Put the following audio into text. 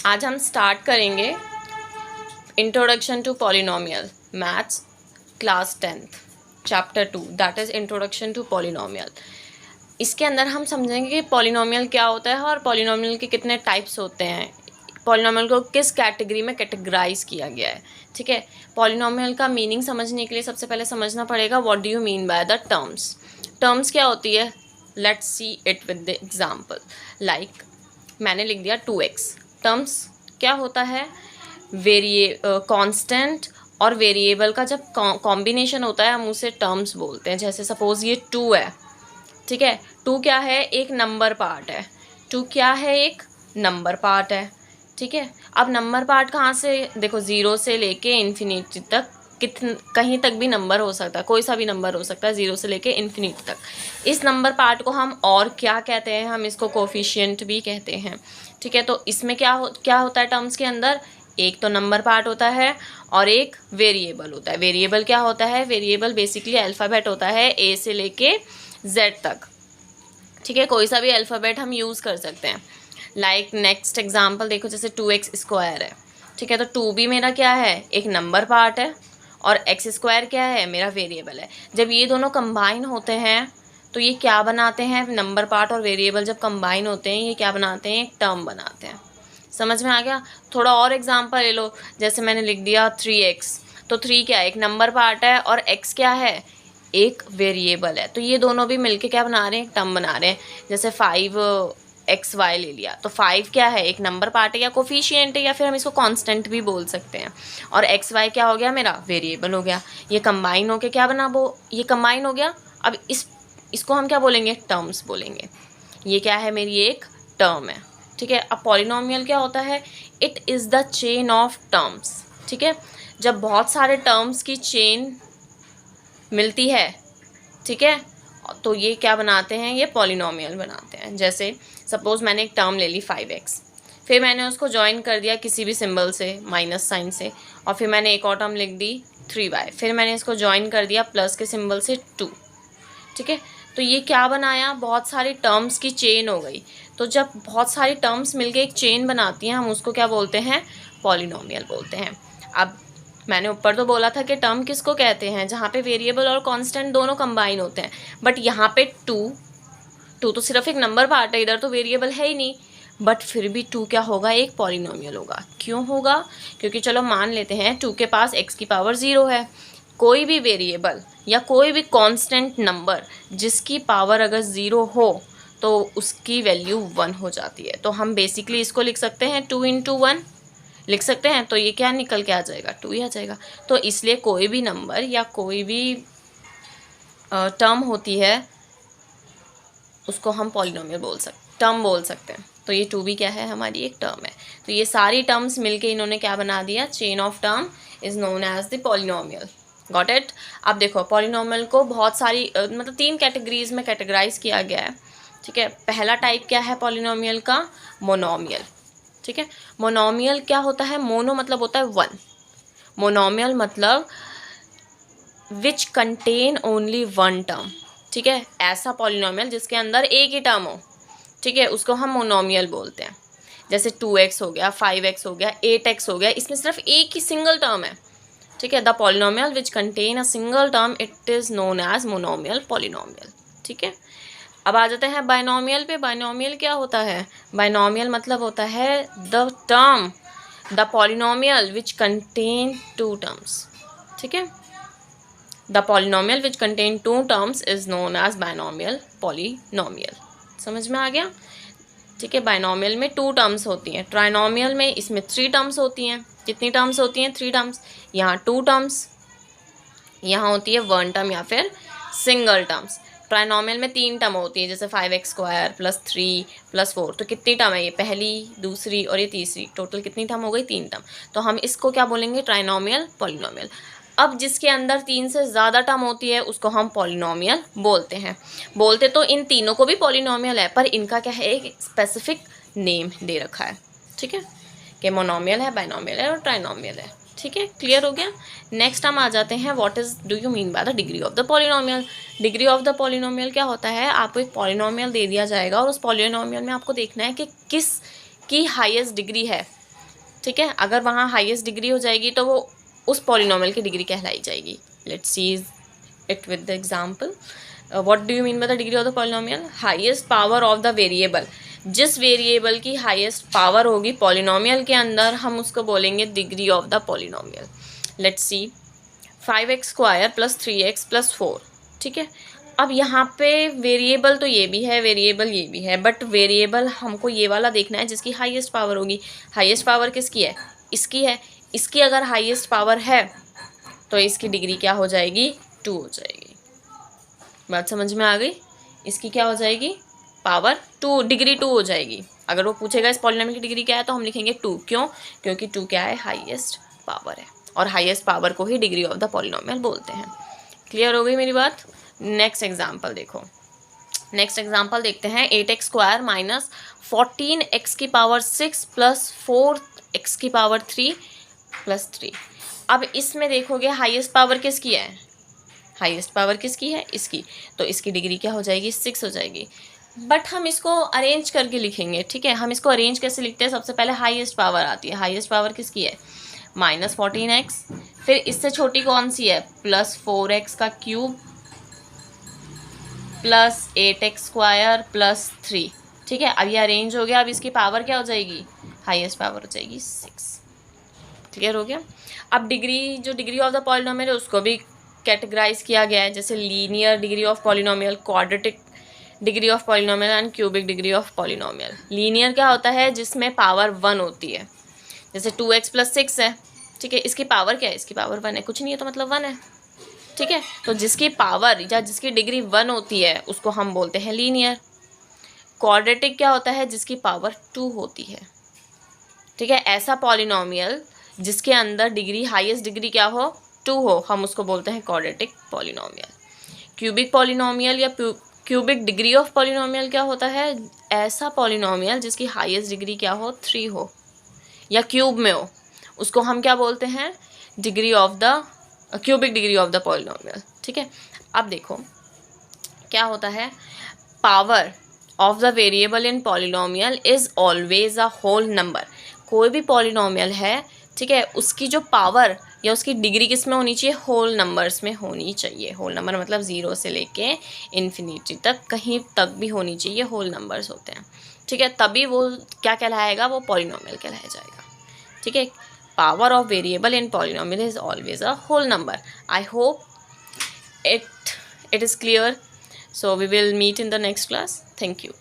आज हम स्टार्ट करेंगे introduction to polynomial maths class 10th chapter 2 that is introduction to polynomial. इसके अंदर हम समझेंगे कि पॉलिनोमियल क्या होता है और पॉलिनोमियल के कितने टाइप्स होते हैं, पॉलिनोमियल को किस कैटेगरी में कैटेगराइज किया गया है। ठीक है, पॉलिनोमियल का मीनिंग समझने के लिए सबसे पहले समझना पड़ेगा what do you mean by the terms. Terms क्या होती है, let's see it with the example. Like मैंने लिख दिया 2x। टर्म्स क्या होता है, कांस्टेंट और वेरिएबल का जब कॉम्बिनेशन होता है हम उसे टर्म्स बोलते हैं। जैसे सपोज ये 2 है, ठीक है, 2 क्या है, एक नंबर पार्ट है। 2 क्या है, एक नंबर पार्ट है। ठीक है, अब नंबर पार्ट कहाँ से, देखो 0 से लेके इन्फिनिटी तक कहीं तक भी नंबर हो सकता है, कोई सा भी नंबर हो सकता है 0 से लेके इन्फिनिटी तक। इस नंबर पार्ट को हम और क्या कहते हैं, हम इसको कोफिशिएंट भी कहते हैं। ठीक है, तो इसमें क्या होता है टर्म्स के अंदर, एक तो नंबर पार्ट होता है और एक वेरिएबल होता है। वेरिएबल क्या होता है, वेरिएबल बेसिकली अल्फ़ाबेट होता है ए से लेके जेड तक। ठीक है, कोई सा भी अल्फ़ाबेट हम यूज़ कर सकते हैं। लाइक नेक्स्ट एग्जांपल देखो, जैसे 2x² है। ठीक है, तो 2 भी मेरा क्या है, एक नंबर पार्ट है और x² क्या है, मेरा वेरिएबल है। जब ये दोनों कंबाइन होते हैं तो ये क्या बनाते हैं, नंबर पार्ट और वेरिएबल जब कंबाइन होते हैं ये क्या बनाते हैं, एक टर्म बनाते हैं। समझ में आ गया। थोड़ा और एग्जांपल ले लो, जैसे मैंने लिख दिया 3x। तो 3 क्या है, एक नंबर पार्ट है और x क्या है, एक वेरिएबल है। तो ये दोनों भी मिलके क्या बना रहे हैं, टर्म बना रहे हैं। जैसे 5xy ले लिया तो 5 क्या है, एक नंबर पार्ट है या कोफिशिएंट है, या फिर हम इसको कांस्टेंट भी बोल सकते हैं। और xy क्या हो गया, मेरा वेरिएबल हो गया। ये कंबाइन होके क्या बना, वो ये कंबाइन हो गया। अब इसको हम क्या बोलेंगे, टर्म्स बोलेंगे। ये क्या है, मेरी एक टर्म है। ठीक है, अब पॉलिनोमियल क्या होता है, it is the chain of terms. ठीक है, जब बहुत सारे टर्म्स की चेन मिलती है, ठीक है, तो ये क्या बनाते हैं, ये पॉलिनोमियल बनाते हैं। जैसे सपोज मैंने एक टर्म ले ली 5x, फिर मैंने उसको ज्वाइन कर दिया किसी भी सिंबल से, माइनस साइन से, और फिर मैंने एक और टर्म लिख दी 3y, फिर मैंने इसको ज्वाइन कर दिया प्लस के सिंबल से 2। ठीक है, तो ये क्या बनाया, बहुत सारी टर्म्स की चेन हो गई। तो जब बहुत सारी टर्म्स मिलके एक चेन बनाती हैं हम उसको क्या बोलते हैं, पॉलिनोमियल बोलते हैं। अब मैंने ऊपर तो बोला था कि टर्म किसको कहते हैं, जहाँ पे वेरिएबल और कांस्टेंट दोनों कंबाइन होते हैं। बट यहाँ पे 2 तो सिर्फ एक नंबर पार्ट है, इधर तो वेरिएबल है ही नहीं। बट फिर भी 2 क्या होगा, एक पॉलिनोमियल होगा। क्यों होगा, क्योंकि चलो मान लेते हैं 2 के पास x की पावर 0 है। कोई भी वेरिएबल या कोई भी कांस्टेंट नंबर जिसकी पावर अगर 0 हो तो उसकी वैल्यू 1 हो जाती है। तो हम बेसिकली इसको लिख सकते हैं 2 × 1 लिख सकते हैं। तो ये क्या निकल के आ जाएगा, 2 ही आ जाएगा। तो इसलिए कोई भी नंबर या कोई भी टर्म होती है उसको हम पॉलिनोमियल टर्म बोल सकते हैं। तो ये 2 भी क्या है, हमारी एक टर्म है। तो ये सारी टर्म्स मिलके इन्होंने क्या बना दिया, chain of term is known as the polynomial. Got it. अब देखो पॉलिनोमियल को बहुत सारी मतलब 3 कैटेगरीज में कैटेगराइज किया गया है। ठीक है, पहला टाइप क्या है पॉलिनोमियल का, मोनोमियल। ठीक है, मोनोमियल क्या होता है, मोनो मतलब होता है 1, मोनोमियल मतलब विच कंटेन ओनली 1 टर्म। ठीक है, ऐसा पॉलिनोमियल जिसके अंदर एक ही टर्म हो, ठीक है, उसको हम मोनोमियल बोलते हैं। जैसे 2x हो गया, 5x हो गया, 8x हो गया, इसमें सिर्फ एक ही सिंगल टर्म है। ठीक है, the polynomial which contain a single term it is known as monomial polynomial. ठीक है, अब आ जाते हैं बाइनोमियल पे। बाइनोमियल क्या होता है, बाइनोमियल मतलब होता है the term, the polynomial which contain 2 terms. ठीक है, the polynomial which contain 2 terms is known as binomial polynomial. समझ में आ गया। ठीक है, बाइनोमियल में 2 टर्म्स होती हैं, ट्राइनोमियल में इसमें 3 टर्म्स होती हैं। कितनी टर्म्स होती हैं, 3 टर्म्स। यहाँ 2 टर्म्स, यहाँ होती है 1 टर्म या फिर सिंगल टर्म्स। ट्राइनोमियल में 3 टर्म होती है, जैसे 5x² + 3 + 4। तो कितनी टर्म है ये, पहली, दूसरी और ये तीसरी, टोटल कितनी टर्म हो गई, 3 टर्म। तो हम इसको क्या बोलेंगे, ट्राइनोमियल पॉलिनोमियल। अब जिसके अंदर 3 से ज़्यादा टर्म होती है उसको हम पॉलिनोमियल बोलते हैं। बोलते तो इन तीनों को भी पॉलिनोमियल है, पर इनका क्या है, एक स्पेसिफिक नेम दे रखा है। ठीक है, कि मोनोमियल है, बाइनोमियल है और ट्राइनोमियल है। ठीक है, क्लियर हो गया। नेक्स्ट हम आ जाते हैं what is do you mean by the degree of the polynomial. Degree of the polynomial क्या होता है, आपको एक पॉलिनोमियल दे दिया जाएगा और उस पॉलिनोमियल में आपको देखना है कि किस की हाईएस्ट डिग्री है। ठीक है, अगर वहाँ हाईएस्ट डिग्री हो जाएगी तो वो उस पॉलिनोमियल की डिग्री कहलाई जाएगी. Let's see it with the example. What do you mean by the degree of the polynomial? Highest power of the variable. जिस वेरिएबल की हाईएस्ट पावर होगी पॉलिनोमियल के अंदर, हम उसको बोलेंगे degree of the polynomial. Let's see 5x² + 3x + 4. ठीक है, अब यहाँ पे वेरिएबल तो ये भी है, वेरिएबल ये भी है, बट वेरिएबल हमको ये वाला देखना है जिसकी हाईएस्ट पावर होगी. हाईएस्ट पावर किसकी है? इसकी है. इसकी अगर हाईएस्ट पावर है तो इसकी डिग्री क्या हो जाएगी? 2 हो जाएगी. बात समझ में आ गई? इसकी क्या हो जाएगी? पावर 2, डिग्री 2 हो जाएगी. अगर वो पूछेगा इस पॉलिनोमियल की डिग्री क्या है तो हम लिखेंगे 2. क्यों? क्योंकि 2 क्या है? हाईएस्ट पावर है, और हाईएस्ट पावर को ही डिग्री ऑफ द पॉलिनोमियल बोलते हैं. क्लियर हो गई मेरी बात? नेक्स्ट एग्जाम्पल देखो. नेक्स्ट एग्जाम्पल देखते हैं. 8x² - 14x⁶ + 4x⁴ + 3. अब इसमें देखोगे हाईएस्ट पावर किसकी है? हाईएस्ट पावर किसकी है? इसकी. तो इसकी डिग्री क्या हो जाएगी? 6 हो जाएगी. बट हम इसको अरेंज करके लिखेंगे. ठीक है, हम इसको अरेंज कैसे लिखते हैं? सबसे पहले हाईएस्ट पावर आती है. हाईएस्ट पावर किसकी है? -14x. फिर इससे छोटी कौन सी है? +4x³ + 8x² + 3. ठीक है, अब ये अरेंज हो गया. अब इसकी पावर क्या हो जाएगी? हाईएस्ट पावर हो जाएगी 6. क्लियर हो गया? अब डिग्री, जो डिग्री ऑफ द पॉलिनोमियल है उसको भी कैटेगराइज किया गया है, जैसे linear degree of polynomial, quadratic degree of polynomial and cubic degree of polynomial. Linear क्या होता है? जिसमें पावर 1 होती है. जैसे 2x + 6 है. ठीक है, इसकी पावर क्या है? इसकी पावर 1 है. कुछ नहीं है तो मतलब 1 है. ठीक है, तो जिसकी पावर या जिसकी डिग्री 1 होती है उसको हम बोलते हैं लीनियर. क्वाड्रेटिक क्या होता है? जिसकी पावर 2 होती है. ठीक है, ऐसा पॉलिनोमियल जिसके अंदर डिग्री, हाईएस्ट डिग्री क्या हो? 2 हो, हम उसको बोलते हैं क्वाड्रेटिक पॉलिनोमियल. क्यूबिक पॉलिनोमियल या क्यूबिक डिग्री ऑफ पॉलिनोमियल क्या होता है? ऐसा पॉलिनोमियल जिसकी हाईएस्ट डिग्री क्या हो? 3 हो या क्यूब में हो, उसको हम क्या बोलते हैं? Degree of the cubic degree of the polynomial. ठीक है, अब देखो क्या होता है. Power of the variable in polynomial is always a whole number. कोई भी पॉलिनोमियल है, ठीक है, उसकी जो पावर या उसकी डिग्री किस में होनी चाहिए? होल नंबर्स में होनी चाहिए. होल नंबर मतलब 0 से लेके इन्फिनिटी तक, कहीं तक भी होनी चाहिए. होल नंबर्स होते हैं. ठीक है, तभी वो क्या कहलाएगा? वो पॉलिनोमियल कहलाया जाएगा. ठीक है, power of variable in polynomial is always a whole number. I hope it is clear. So we will meet in the next class. Thank you.